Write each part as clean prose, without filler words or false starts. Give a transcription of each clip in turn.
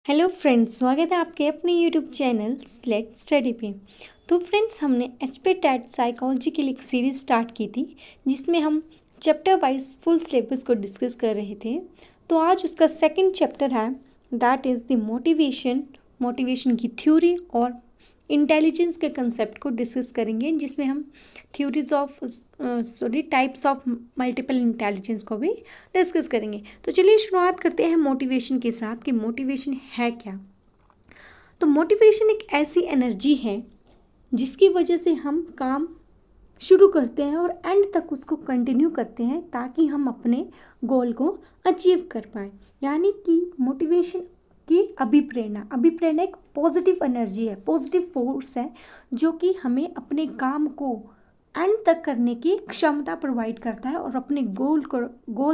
Hello friends, स्वागत है आपके अपने यूट्यूब चैनल लेट्स स्टडी पे। तो फ्रेंड्स, हमने एचपी टेट साइकोलॉजी के लिए एक सीरीज़ स्टार्ट की थी जिसमें हम चैप्टर वाइज फुल सिलेबस को डिस्कस कर रहे थे। तो आज उसका सेकंड चैप्टर है, दैट इज़ द मोटिवेशन की थ्योरी और इंटेलिजेंस के कंसेप्ट को डिस्कस करेंगे, जिसमें हम टाइप्स ऑफ मल्टीपल इंटेलिजेंस को भी डिस्कस करेंगे। तो चलिए शुरुआत करते हैं मोटिवेशन के साथ कि मोटिवेशन है क्या। तो मोटिवेशन एक ऐसी एनर्जी है जिसकी वजह से हम काम शुरू करते हैं और एंड तक उसको कंटिन्यू करते हैं ताकि हम अपने गोल को अचीव कर पाए। यानी कि मोटिवेशन की अभिप्रेरणा एक पॉजिटिव एनर्जी है, पॉजिटिव फोर्स है जो कि हमें अपने काम को एंड तक करने की क्षमता प्रोवाइड करता है और अपने गोल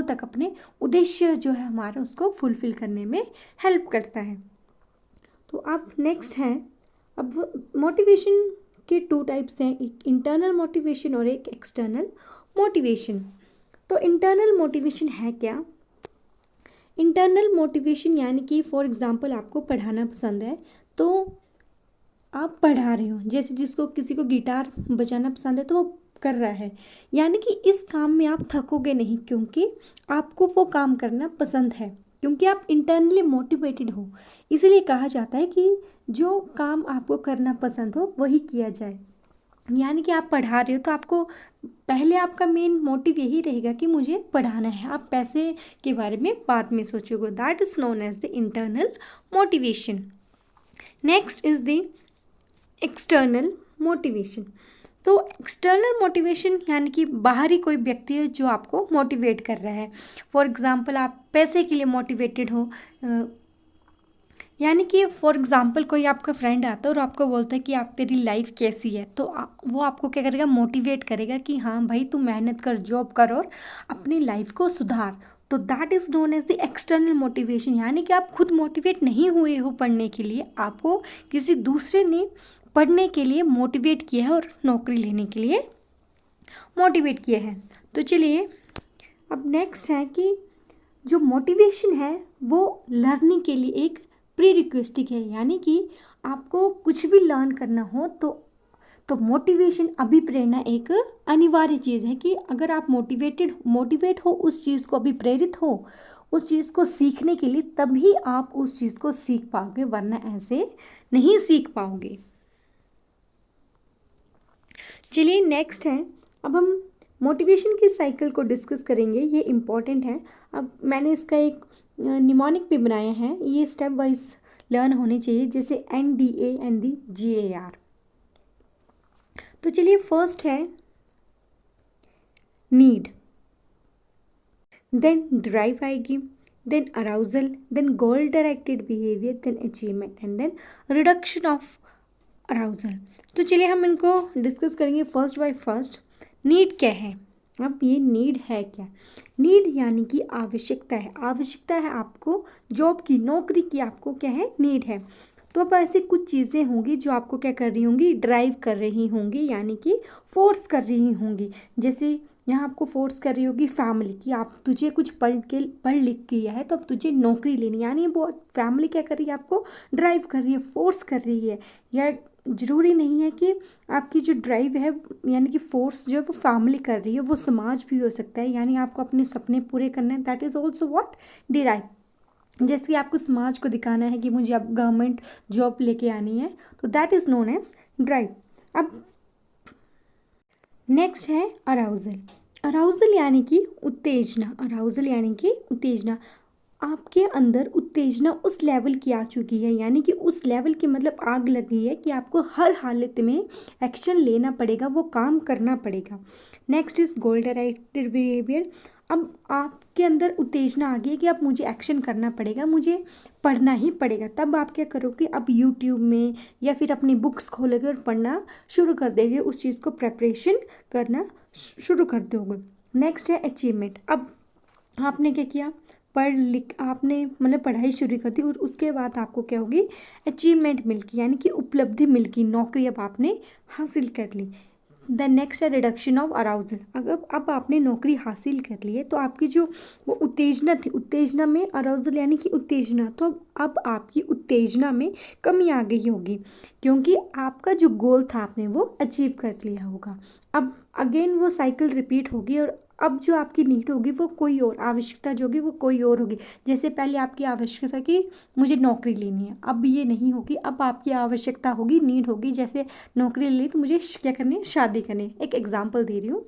तक, अपने उद्देश्य जो है हमारा, उसको फुलफिल करने में हेल्प करता है। तो अब नेक्स्ट है, अब मोटिवेशन के टू टाइप्स हैं, एक इंटरनल मोटिवेशन और एक एक्सटर्नल मोटिवेशन। तो इंटरनल मोटिवेशन है क्या? इंटरनल मोटिवेशन यानी कि फॉर एग्जांपल आपको पढ़ाना पसंद है तो आप पढ़ा रहे हो, जैसे जिसको किसी को गिटार बजाना पसंद है तो वो कर रहा है, यानी कि इस काम में आप थकोगे नहीं क्योंकि आपको वो काम करना पसंद है, क्योंकि आप इंटरनली मोटिवेटेड हो। इसीलिए कहा जाता है कि जो काम आपको करना पसंद हो वही किया जाए। यानी कि आप पढ़ा रहे हो तो आपको पहले आपका मेन मोटिव यही रहेगा कि मुझे पढ़ाना है, आप पैसे के बारे में बाद में सोचोगे। That is known as the internal motivation. Next is the external motivation. तो एक्सटर्नल मोटिवेशन यानी कि बाहरी कोई व्यक्ति है जो आपको मोटिवेट कर रहा है। फॉर एग्जांपल आप पैसे के लिए मोटिवेटेड हो, यानी कि फॉर एग्जांपल कोई आपका फ्रेंड आता है और आपको बोलता है कि आप तेरी लाइफ कैसी है, तो वो आपको क्या करेगा, मोटिवेट करेगा कि हाँ भाई तू मेहनत कर, जॉब कर और अपनी लाइफ को सुधार। तो that is known as the external motivation. यानी कि आप खुद मोटिवेट नहीं हुए हो पढ़ने के लिए, आपको किसी दूसरे ने पढ़ने के लिए मोटिवेट किया है और नौकरी लेने के लिए मोटिवेट किया है। तो चलिए अब नेक्स्ट है कि जो मोटिवेशन है वो लर्निंग के लिए एक प्री रिक्वेस्टिक है। यानी कि आपको कुछ भी लर्न करना हो तो मोटिवेशन, अभिप्रेरणा एक अनिवार्य चीज़ है कि अगर आप मोटिवेट हो, उस चीज़ को अभिप्रेरित हो उस चीज़ को सीखने के लिए, तभी आप उस चीज़ को सीख पाओगे, वरना ऐसे नहीं सीख पाओगे। चलिए नेक्स्ट है, अब हम मोटिवेशन की साइकिल को डिस्कस करेंगे, ये इम्पॉर्टेंट है। अब मैंने इसका एक निमोनिक भी बनाया है, ये स्टेप वाइज लर्न होने चाहिए, जैसे NDA एंड दी GAR। तो चलिए फर्स्ट है नीड, देन ड्राइव आएगी, then arousal, then goal directed behaviour, then achievement and then reduction of arousal. तो चलिए हम इनको डिस्कस करेंगे फर्स्ट बाय फर्स्ट। नीड क्या है? अब ये नीड है क्या? नीड यानी कि आवश्यकता है, आवश्यकता है आपको जॉब की, नौकरी की, आपको क्या है, नीड है। तो अब ऐसी कुछ चीज़ें होंगी जो आपको क्या कर रही होंगी, ड्राइव कर रही होंगी, यानी कि फोर्स कर रही होंगी। जैसे यहाँ आपको फोर्स कर रही होगी फैमिली कि आप, तुझे कुछ पढ़ लिख किया है तो अब तुझे नौकरी लेनी, यानी वो फैमिली क्या कर रही है, आपको ड्राइव कर रही है, फोर्स कर रही है। या ज़रूरी नहीं है कि आपकी जो ड्राइव है यानी कि फोर्स जो है वो फैमिली कर रही है, वो समाज भी हो सकता है, यानी आपको अपने सपने पूरे करने हैं, that is also what, derive. जैसे कि आपको समाज को दिखाना है कि मुझे अब गवर्नमेंट जॉब लेके आनी है, तो that is known as drive. अब नेक्स्ट है अराउजल। अराउजल यानी कि उत्तेजना, अराउजल यानी कि उत्तेजना। आपके अंदर उत्तेजना उस लेवल की आ चुकी है, यानी कि उस लेवल की मतलब आग लग गई है कि आपको हर हालत में एक्शन लेना पड़ेगा, वो काम करना पड़ेगा। Next is goal directed behaviour. अब आपके अंदर उत्तेजना आ गई है कि अब मुझे एक्शन करना पड़ेगा, मुझे पढ़ना ही पड़ेगा। तब आप क्या करोगे, अब यूट्यूब में या फिर अपनी बुक्स खोलोगे और पढ़ना शुरू कर देंगे, उस चीज़ को प्रेपरेशन करना शुरू कर दोगे। नेक्स्ट है अचीवमेंट। अब आपने क्या किया, पढ़ लिख, आपने मतलब पढ़ाई शुरू कर दी और उसके बाद आपको क्या होगी, अचीवमेंट मिल गई, यानी कि उपलब्धि मिल गई, नौकरी अब आपने हासिल कर ली। द नेक्स्ट है रिडक्शन ऑफ अराउजल। अगर अब आपने नौकरी हासिल कर ली है तो आपकी जो वो उत्तेजना थी, उत्तेजना में अराउजल यानी कि उत्तेजना, तो अब आपकी उत्तेजना में कमी आ गई होगी क्योंकि आपका जो गोल था आपने वो अचीव कर लिया होगा। अब अगेन वो साइकिल रिपीट होगी और अब जो आपकी नीड होगी वो कोई और, आवश्यकता जो होगी वो कोई और होगी। जैसे पहले आपकी आवश्यकता कि मुझे नौकरी लेनी है, अब ये नहीं होगी, अब आपकी आवश्यकता होगी, नीड होगी, जैसे नौकरी ले ली तो मुझे क्या करनी है, शादी करनी है। एक एग्जांपल दे रही हूँ।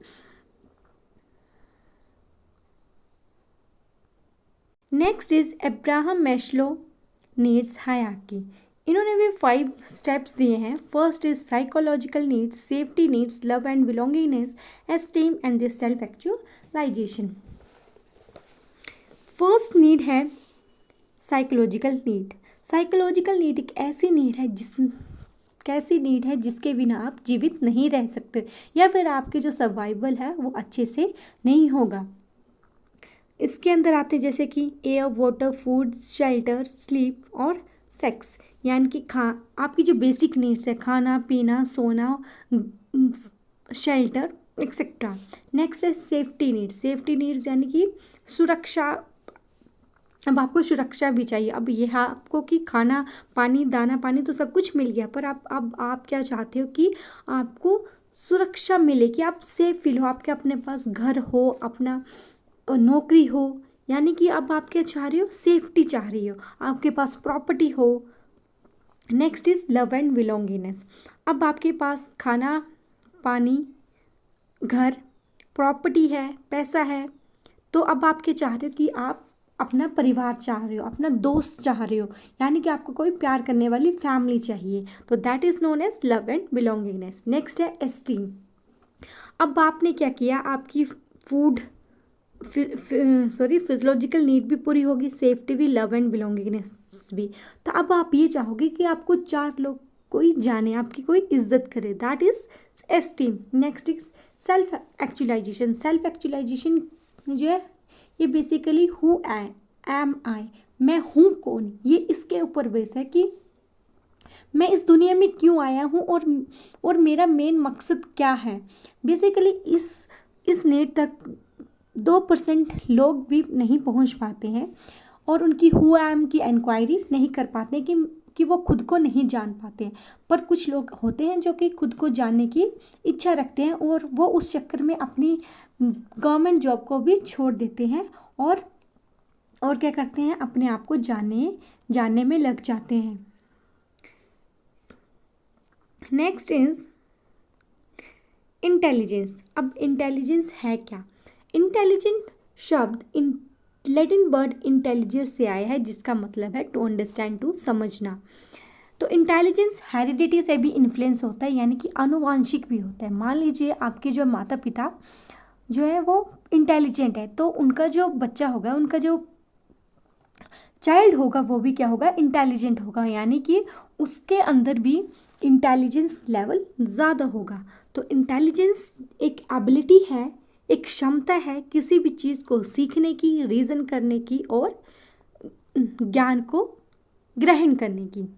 Next is Abraham Maslow needs hierarchy. इन्होंने भी 5 स्टेप्स दिए हैं। First is psychological needs, safety needs, love and belongingness, esteem and the self actualization. First need है साइकोलॉजिकल नीड। साइकोलॉजिकल नीड एक ऐसी नीड है कैसी नीड है जिसके बिना आप जीवित नहीं रह सकते या फिर आपकी जो सर्वाइवल है वो अच्छे से नहीं होगा। इसके अंदर आते जैसे कि air, water, food, shelter, sleep और सेक्स, यानी कि आपकी जो बेसिक नीड्स है, खाना पीना, सोना, शेल्टर एक्सेट्रा। नेक्स्ट है सेफ्टी नीड्स। सेफ्टी नीड्स यानी कि सुरक्षा, अब आपको सुरक्षा भी चाहिए। अब यह आपको कि खाना पानी, दाना पानी तो सब कुछ मिल गया, पर आप क्या चाहते हो कि आपको सुरक्षा मिले, कि आप सेफ फील हो, आपके अपने पास घर हो, अपना नौकरी हो, यानी कि अब आप क्या चाह रहे हो, सेफ्टी चाह रही हो, आपके पास प्रॉपर्टी हो। Next is love and belongingness. अब आपके पास खाना पानी, घर, प्रॉपर्टी है, पैसा है, तो अब आप क्या चाह रहे हो कि आप अपना परिवार चाह रहे हो, अपना दोस्त चाह रहे हो, यानी कि आपको कोई प्यार करने वाली फैमिली चाहिए, तो that is known as love and belongingness. Next है एस्टीम। अब आपने क्या किया, आपकी फूड फिजियोलॉजिकल नीड भी पूरी होगी, सेफ्टी भी, लव एंड बिलोंगिंगनेस भी, तो अब आप ये चाहोगे कि आपको 4 लोग कोई जाने, आपकी कोई इज्जत करे, that is esteem. Next is self actualization. Self actualization जो है ये बेसिकली हु एम आई, मैं हूँ कौन, ये इसके ऊपर बेस है कि मैं इस दुनिया में क्यों आया हूँ और मेरा मेन मकसद क्या है। बेसिकली इस नीड तक 2% लोग भी नहीं पहुँच पाते हैं और उनकी हु एम की इंक्वायरी नहीं कर पाते कि वो खुद को नहीं जान पाते हैं। पर कुछ लोग होते हैं जो कि खुद को जानने की इच्छा रखते हैं और वो उस चक्कर में अपनी गवर्नमेंट जॉब को भी छोड़ देते हैं और क्या करते हैं, अपने आप को जानने में लग जाते हैं। Next is intelligence. अब इंटेलिजेंस है क्या? इंटेलिजेंट शब्द लैटिन वर्ड इंटेलिजेंस से आया है, जिसका मतलब है टू अंडरस्टैंड, टू समझना। तो इंटेलिजेंस हेरिडिटी से भी इन्फ्लुएंस होता है, यानी कि आनुवांशिक भी होता है। मान लीजिए आपके जो माता पिता जो है वो इंटेलिजेंट है, तो उनका जो बच्चा होगा, उनका जो चाइल्ड होगा, वो भी क्या होगा, इंटेलिजेंट होगा, यानी कि उसके अंदर भी इंटेलिजेंस लेवल ज़्यादा होगा। तो इंटेलिजेंस एक एबिलिटी है, एक क्षमता है किसी भी चीज़ को सीखने की, रीज़न करने की और ज्ञान को ग्रहण करने की।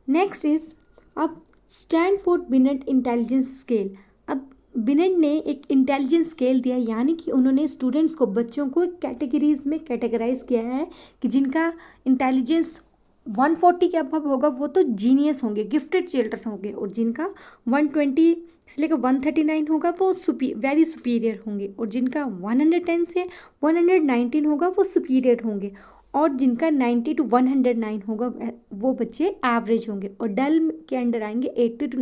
नेक्स्ट इज अब स्टैनफोर्ड बिनेट इंटेलिजेंस स्केल। अब बिनेट ने एक इंटेलिजेंस स्केल दिया, यानी कि उन्होंने स्टूडेंट्स को, बच्चों को कैटेगरीज में कैटेगराइज किया है कि जिनका इंटेलिजेंस 140 के अबव होगा वो तो जीनियस होंगे, गिफ्टेड चिल्ड्रन होंगे, और जिनका 120 से लेकर 139 होगा वो वेरी सुपीरियर होंगे, और जिनका 110 से 119 होगा वो सुपीरियर होंगे, और जिनका 90 to 109 होगा वो बच्चे एवरेज होंगे। और डल के अंडर आएंगे 80 to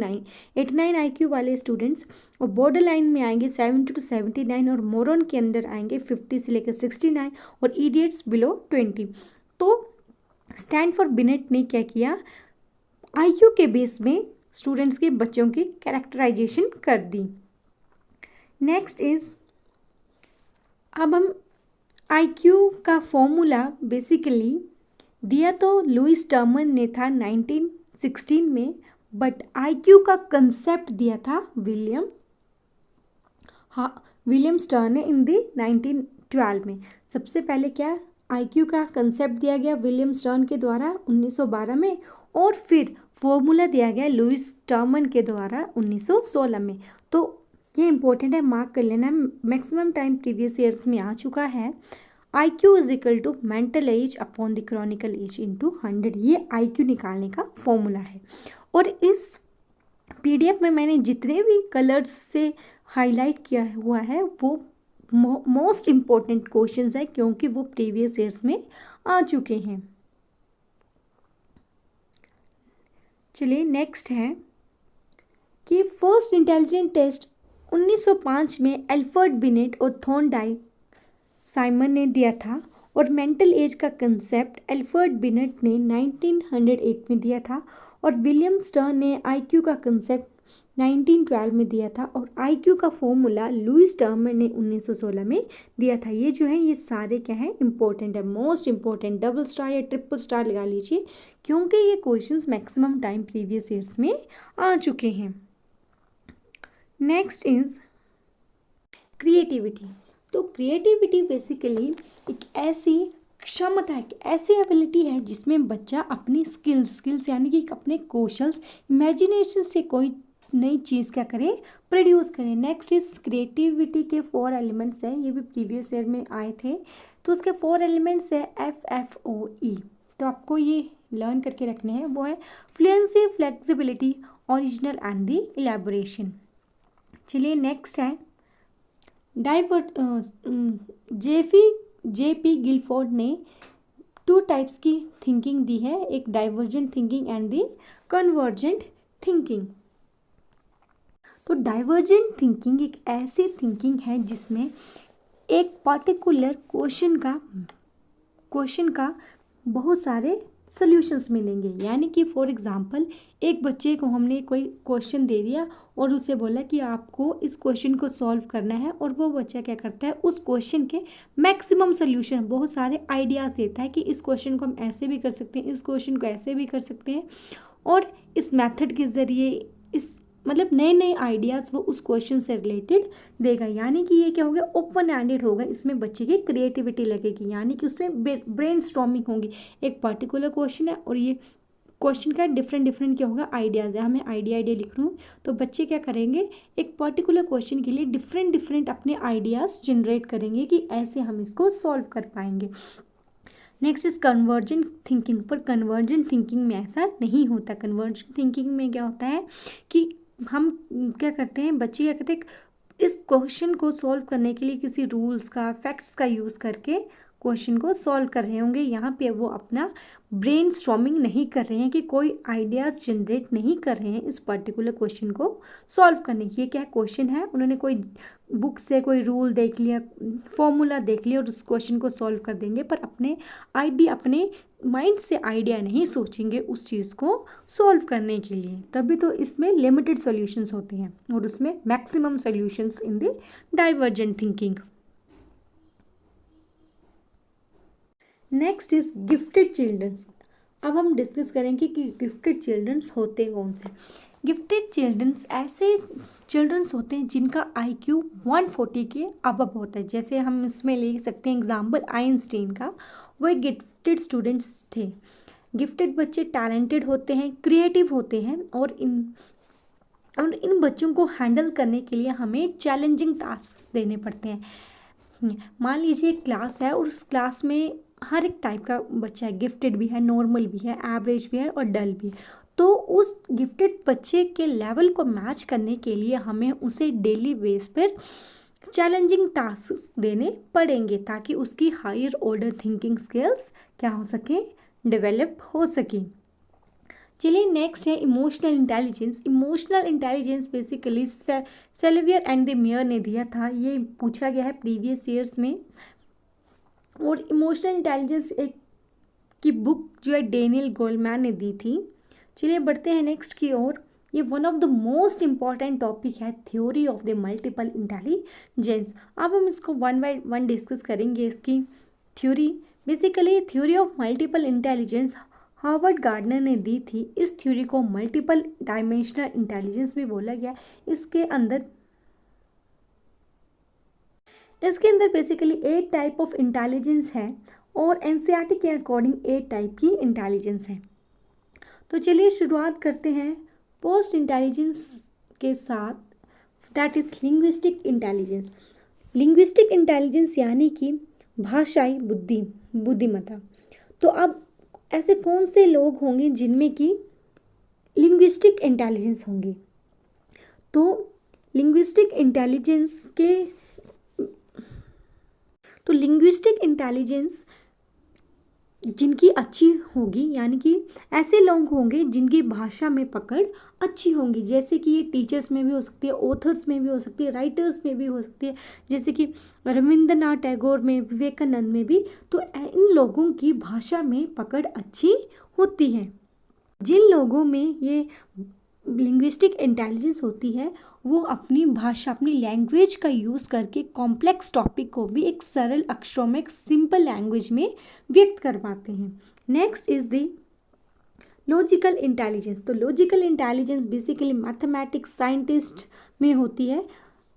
89 IQ वाले स्टूडेंट्स, और बॉर्डर लाइन में आएंगे 70 to 79, और मोरन के अंदर आएंगे 50 से लेकर 69, और इडियट्स बिलो 20। तो स्टैनफोर्ड बिनेट ने क्या किया, IQ के बेस में स्टूडेंट्स के, बच्चों की कैरेक्टराइजेशन कर दी। नेक्स्ट इज अब हम IQ का फॉर्मूला बेसिकली दिया तो लुइस टर्मन ने था 1916 में, बट IQ का कंसेप्ट दिया था विलियम स्टर्न ने इन दी 1912 में। सबसे पहले क्या IQ का कंसेप्ट दिया गया विलियम स्टर्न के द्वारा 1912 में, और फिर फॉर्मूला दिया गया लुईस टर्मन के द्वारा 1916 में। तो ये इंपॉर्टेंट है, मार्क कर लेना। मैक्सिमम टाइम प्रीवियस ईयर्स में आ चुका है। IQ is equal to mental age upon the chronicle age into 100, ये IQ निकालने का फॉर्मूला है। और इस PDF में मैंने जितने भी कलर्स से हाईलाइट किया हुआ है वो मोस्ट इम्पॉर्टेंट क्वेश्चंस है, क्योंकि वो प्रीवियस ईयर्स में आ चुके हैं। चलिए नेक्स्ट है कि फर्स्ट इंटेलिजेंट टेस्ट 1905 में एल्फ्रेड बिनेट और थॉर्नडाइक साइमन ने दिया था, और मेंटल एज का कंसेप्ट एल्फ्रेड बिनेट ने 1908 में दिया था, और विलियम स्टर्न ने IQ का कंसेप्ट 1912 में दिया था, और IQ का फॉर्मूला लुईस टर्मन ने 1916 में दिया था। ये जो है ये सारे क्या है, इंपॉर्टेंट है, मोस्ट इंपॉर्टेंट। डबल स्टार या ट्रिपल स्टार लगा लीजिए, क्योंकि ये questions maximum time previous years में आ चुके हैं। Next is creativity. तो क्रिएटिविटी बेसिकली एक ऐसी क्षमता है, ऐसी एबिलिटी है जिसमें बच्चा अपनी स्किल्स यानी कि अपने कौशल, इमेजिनेशन से कोई नई चीज़ क्या करे, प्रोड्यूस करे। नेक्स्ट इज क्रिएटिविटी के 4 एलिमेंट्स हैं, ये भी प्रीवियस ईयर में आए थे। तो उसके 4 एलिमेंट्स है FFOE, तो आपको ये लर्न करके रखने हैं। वो है fluency, flexibility, original and the elaboration. चलिए नेक्स्ट है JP गिलफोर्ड ने 2 टाइप्स की थिंकिंग दी है, एक divergent thinking and the convergent thinking. तो डाइवर्जेंट थिंकिंग एक ऐसी थिंकिंग है जिसमें एक पर्टिकुलर क्वेश्चन का बहुत सारे सॉल्यूशंस मिलेंगे। यानी कि फॉर एग्जांपल एक बच्चे को हमने कोई क्वेश्चन दे दिया और उसे बोला कि आपको इस क्वेश्चन को सॉल्व करना है, और वो बच्चा क्या करता है, उस क्वेश्चन के मैक्सिमम सॉल्यूशन, बहुत सारे आइडियाज़ देता है कि इस क्वेश्चन को हम ऐसे भी कर सकते हैं, इस क्वेश्चन को ऐसे भी कर सकते हैं, और इस मेथड के ज़रिए इस मतलब नए नए आइडियाज़ वो उस क्वेश्चन से रिलेटेड देगा। यानी कि ये क्या होगा, ओपन एंडेड होगा, इसमें बच्चे की क्रिएटिविटी लगेगी, यानी कि उसमें ब्रेन स्टॉर्मिंग होगी। एक पर्टिकुलर क्वेश्चन है और ये क्वेश्चन का डिफरेंट क्या होगा, आइडियाज़ है। हमें आइडिया लिख रहा हूँ, तो बच्चे क्या करेंगे, एक पर्टिकुलर क्वेश्चन के लिए डिफरेंट अपने आइडियाज़ जनरेट करेंगे कि ऐसे हम इसको सॉल्व कर पाएंगे। Next is convergent thinking. पर कन्वर्जेंट थिंकिंग में ऐसा नहीं होता। कन्वर्जेंट थिंकिंग में क्या होता है कि हम क्या करते हैं, बच्चे क्या करते हैं, इस क्वेश्चन को सॉल्व करने के लिए किसी रूल्स का, फैक्ट्स का यूज़ करके क्वेश्चन को सॉल्व कर रहे होंगे। यहाँ पे वो अपना ब्रेन स्टॉर्मिंग नहीं कर रहे हैं, कि कोई आइडियाज़ जनरेट नहीं कर रहे हैं इस पर्टिकुलर क्वेश्चन को सॉल्व करने की। ये क्या क्वेश्चन है, उन्होंने कोई बुक से कोई रूल देख लिया, फॉर्मूला देख लिया और उस क्वेश्चन को सॉल्व कर देंगे, पर अपने माइंड से आइडिया नहीं सोचेंगे उस चीज़ को सॉल्व करने के लिए। तभी तो इसमें लिमिटेड सॉल्यूशंस होते हैं और उसमें maximum solutions in the divergent thinking. Next is gifted childrens. अब हम डिस्कस करेंगे कि गिफ्टेड चिल्ड्रंस होते कौन से। गिफ्टेड चिल्ड्रंस ऐसे चिल्ड्रंस होते हैं जिनका IQ 140 के अबव होता है। जैसे हम इसमें ले सकते हैं एग्जाम्पल आइंस्टीन का, वो एक गिफ्टेड स्टूडेंट्स थे। गिफ्टेड बच्चे टैलेंटेड होते हैं, क्रिएटिव होते हैं, और इन बच्चों को हैंडल करने के लिए हमें चैलेंजिंग टास्क देने पड़ते हैं। मान लीजिए क्लास है और उस क्लास में हर एक टाइप का बच्चा है, गिफ्टेड भी है, नॉर्मल भी है, एवरेज भी है और डल भी। तो उस गिफ्टेड बच्चे के लेवल को मैच करने के लिए हमें उसे डेली बेस पर चैलेंजिंग टास्क देने पड़ेंगे, ताकि उसकी हायर ऑर्डर थिंकिंग स्किल्स क्या हो सके, डेवलप हो सके। चलिए नेक्स्ट है emotional intelligence. Emotional intelligence basically Salovey and the Mayer ने दिया था, ये पूछा गया है प्रीवियस ईयर्स में। और इमोशनल इंटेलिजेंस एक की बुक जो है डेनियल गोलमैन ने दी थी। चलिए बढ़ते हैं नेक्स्ट की ओर। ये one of the most important topic है theory of the multiple intelligence. अब हम इसको वन बाय वन डिस्कस करेंगे। इसकी theory basically theory of multiple intelligence Harvard Gardner ने दी थी। इस थ्योरी को मल्टीपल डायमेंशनल इंटेलिजेंस भी बोला गया। इसके अंदर बेसिकली 8 टाइप ऑफ इंटेलिजेंस है और NCERT के अकॉर्डिंग 8 टाइप की इंटेलिजेंस है। तो चलिए शुरुआत करते हैं पोस्ट इंटेलिजेंस के साथ, that is linguistic intelligence. Linguistic intelligence यानी कि भाषाई बुद्धिमत्ता। तो अब ऐसे कौन से लोग होंगे जिनमें कि लिंग्विस्टिक इंटेलिजेंस होंगी? तो लिंग्विस्टिक इंटेलिजेंस जिनकी अच्छी होगी, यानी कि ऐसे लोग होंगे जिनकी भाषा में पकड़ अच्छी होंगी, जैसे कि ये टीचर्स में भी हो सकती है, ऑथर्स में भी हो सकती है, राइटर्स में भी हो सकती है, जैसे कि रविंद्रनाथ टैगोर में, विवेकानंद में भी। तो इन लोगों की भाषा में पकड़ अच्छी होती है। जिन लोगों में ये लिंग्विस्टिक इंटेलिजेंस होती है वो अपनी भाषा, अपनी लैंग्वेज का यूज़ करके कॉम्प्लेक्स टॉपिक को भी एक सरल अक्षरों में, एक सिंपल लैंग्वेज में व्यक्त कर पाते हैं। Next is the logical intelligence. तो logical intelligence basically mathematics scientist में होती है।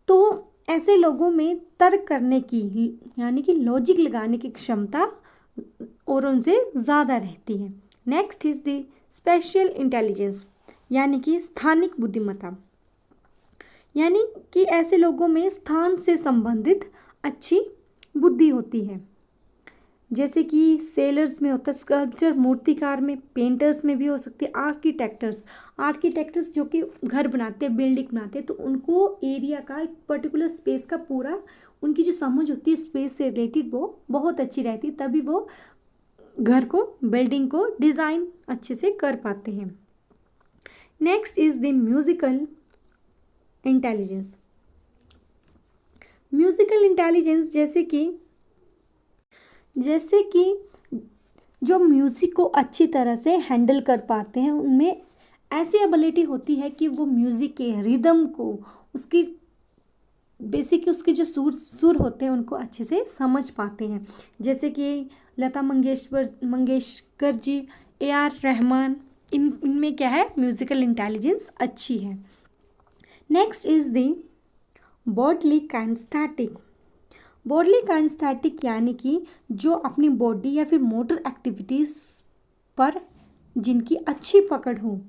तो ऐसे लोगों में तर्क करने की, यानी कि लॉजिक लगाने की क्षमता और उनसे ज़्यादा रहती है। Next is the special intelligence, यानी कि स्थानिक बुद्धिमत्ता, यानी कि ऐसे लोगों में स्थान से संबंधित अच्छी बुद्धि होती है, जैसे कि सेलर्स में होता है, स्कल्पचर मूर्तिकार में, पेंटर्स में भी हो सकती है, आर्किटेक्टर्स जो कि घर बनाते हैं, बिल्डिंग बनाते हैं, तो उनको एरिया का, एक पर्टिकुलर स्पेस का पूरा उनकी जो समझ होती है स्पेस से रिलेटेड वो बहुत अच्छी रहती है, तभी वो घर को, बिल्डिंग को डिज़ाइन अच्छे से कर पाते हैं। Next is the musical intelligence. Musical intelligence जैसे कि जो म्यूज़िक को अच्छी तरह से हैंडल कर पाते हैं, उनमें ऐसी एबिलिटी होती है कि वो म्यूज़िक के रिदम को, उसकी उसके जो सुर होते हैं उनको अच्छे से समझ पाते हैं, जैसे कि लता मंगेशकर जी, AR रहमान, इनमें क्या है, म्यूजिकल इंटेलिजेंस अच्छी है। Next is the bodily kinesthetic. Bodily kinesthetic यानी कि जो अपनी बॉडी या फिर मोटर एक्टिविटीज़ पर जिनकी अच्छी पकड़ हो,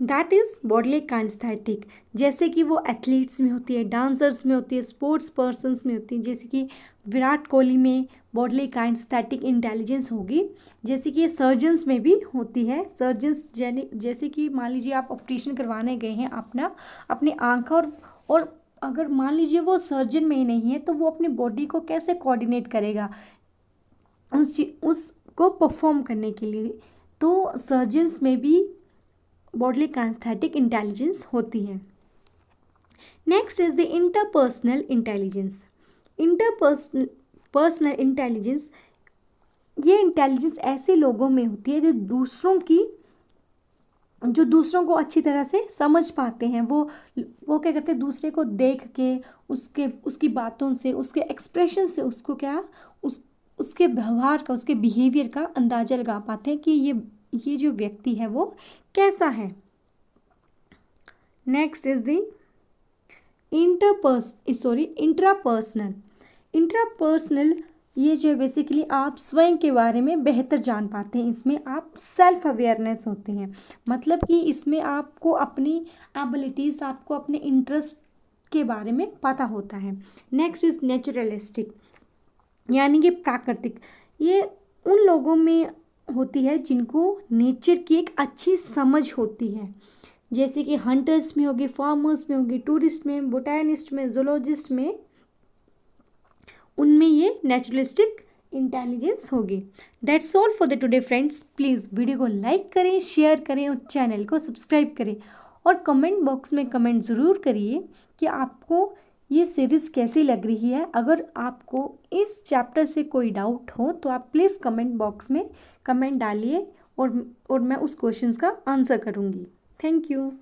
दैट इज़ बॉडली काइनेस्थेटिक। जैसे कि वो एथलीट्स में होती है, डांसर्स में होती है, स्पोर्ट्स पर्सन्स में होती है, जैसे कि विराट कोहली में बॉडली काइनेस्थेटिक इंटेलिजेंस होगी। जैसे कि ये सर्जन्स में भी होती है। सर्जन्स जैसे कि मान लीजिए आप ऑपरेशन करवाने गए हैं अपनी आँख, और अगर मान लीजिए वो सर्जन में ही नहीं है तो वो अपनी बॉडी को कैसे कोऑर्डिनेट करेगा उसको परफॉर्म करने के लिए। तो सर्जन्स में भी बॉडली काइनेस्थेटिक इंटेलिजेंस होती है। Next is the interpersonal intelligence. Personal intelligence, ये इंटेलिजेंस ऐसे लोगों में होती है जो दूसरों को अच्छी तरह से समझ पाते हैं। वो क्या करते हैं, दूसरे को देख के, उसकी बातों से, उसके एक्सप्रेशन से उसको उसके व्यवहार का, उसके बिहेवियर का अंदाज़ा लगा पाते हैं कि ये जो व्यक्ति है वो कैसा है। नेक्स्ट इज द इंट्रापर्सनल, ये जो बेसिकली आप स्वयं के बारे में बेहतर जान पाते हैं। इसमें आप सेल्फ अवेयरनेस होते हैं, मतलब कि इसमें आपको अपनी एबिलिटीज़, आपको अपने इंटरेस्ट के बारे में पता होता है। नेक्स्ट इज नेचुरलिस्टिक, यानी कि प्राकृतिक। ये उन लोगों में होती है जिनको नेचर की एक अच्छी समझ होती है, जैसे कि हंटर्स में होगी, फार्मर्स में होगी, टूरिस्ट में, बोटैनिस्ट में, जूलॉजिस्ट में, उनमें ये नेचुरलिस्टिक इंटेलिजेंस होगी। That's all for the today friends. Please video को लाइक करें, शेयर करें और चैनल को सब्सक्राइब करें, और कमेंट बॉक्स में कमेंट ज़रूर करिए कि आपको ये सीरीज़ कैसी लग रही है। अगर आपको इस चैप्टर से कोई डाउट हो तो आप प्लीज़ कमेंट बॉक्स में कमेंट डालिए, और मैं उस क्वेश्चंस का आंसर करूँगी। Thank you.